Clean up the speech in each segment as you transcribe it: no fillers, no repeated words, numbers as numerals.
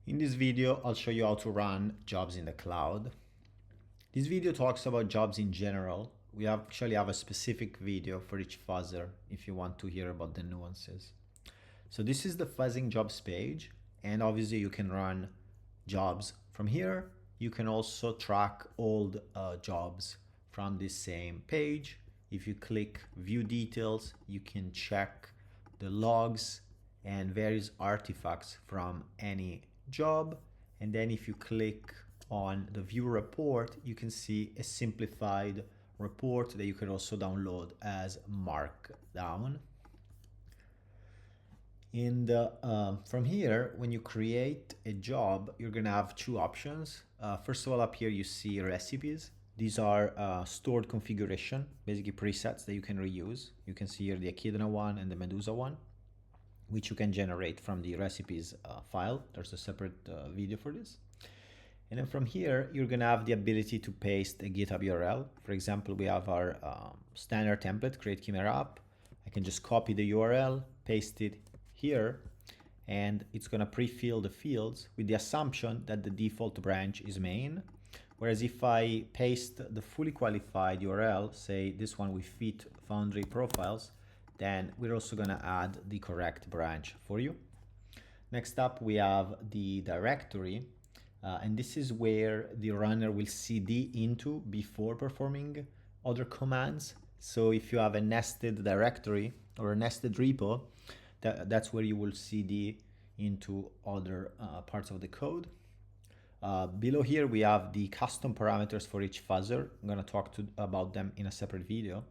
In this video, I'll show you how to run jobs in the cloud. This video talks about jobs in general. We actually have a specific video for each fuzzer if you want to hear about the nuances. So this is the fuzzing jobs page, and obviously you can run jobs from here. You can also track old jobs from this same page. If you click view details, you can check the logs and various artifacts from any job. And then if you click on the view report, you can see a simplified report that you can also download as Markdown. From here, when you create a job, you're gonna have two options. First of all, up here you see recipes. These are stored configuration, basically presets that you can reuse. You can see here the Echidna one and the Medusa one, which you can generate from the recipes file. There's a separate video for this. And then from here, you're gonna have the ability to paste a GitHub URL. For example, we have our standard template, create Chimera app. I can just copy the URL, paste it here, and it's gonna pre-fill the fields with the assumption that the default branch is main. Whereas if I paste the fully qualified URL, say this one with Fit Foundry Profiles, then we're also gonna add the correct branch for you. Next up, we have the directory, and this is where the runner will CD into before performing other commands. So if you have a nested directory or a nested repo, that's where you will CD into other parts of the code. Below here, we have the custom parameters for each fuzzer. I'm gonna talk about them in a separate video.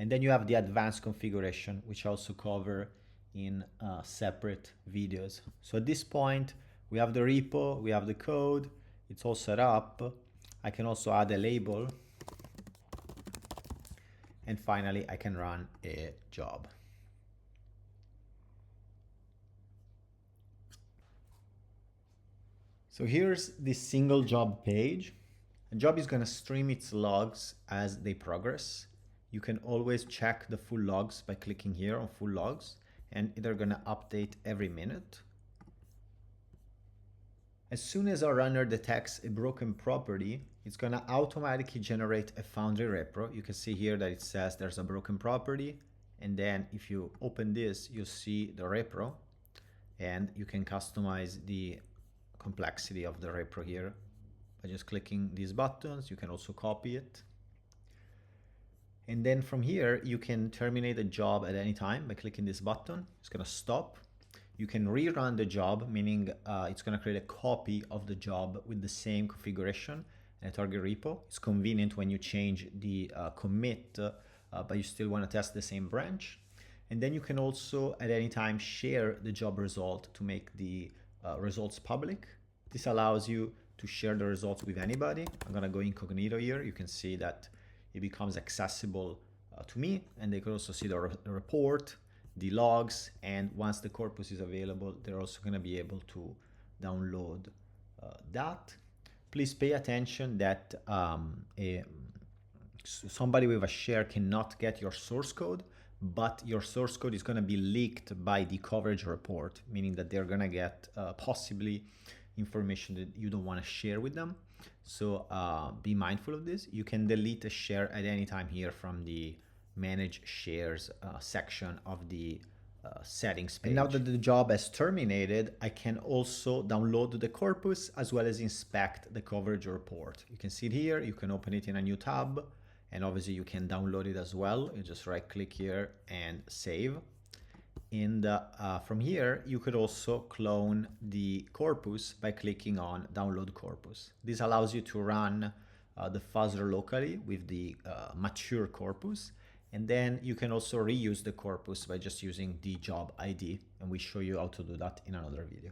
And then you have the advanced configuration, which I also cover in separate videos. So at this point, we have the repo, we have the code, it's all set up. I can also add a label. And finally, I can run a job. So here's the single job page. A job is gonna stream its logs as they progress. You can always check the full logs by clicking here on full logs, and they're gonna update every minute. As soon as our runner detects a broken property, it's gonna automatically generate a Foundry repro. You can see here that it says there's a broken property, and then if you open this, you'll see the repro, and you can customize the complexity of the repro here by just clicking these buttons. You can also copy it. And then from here, you can terminate a job at any time by clicking this button. It's gonna stop. You can rerun the job, meaning it's gonna create a copy of the job with the same configuration and a target repo. It's convenient when you change the commit, but you still wanna test the same branch. And then you can also at any time share the job result to make the results public. This allows you to share the results with anybody. I'm gonna go incognito here. You can see that it becomes accessible to me, and they can also see the report, the logs, and once the corpus is available, they're also gonna be able to download that. Please pay attention that somebody with a share cannot get your source code, but your source code is gonna be leaked by the coverage report, meaning that they're gonna get possibly information that you don't wanna share with them. So be mindful of this. You can delete a share at any time here from the manage shares section of the settings page. And now that the job has terminated, I can also download the corpus as well as inspect the coverage report. You can see it here, you can open it in a new tab, and obviously you can download it as well. You just right click here and save. And from here, you could also clone the corpus by clicking on download corpus. This allows you to run the fuzzer locally with the mature corpus. And then you can also reuse the corpus by just using the job ID. And we show you how to do that in another video.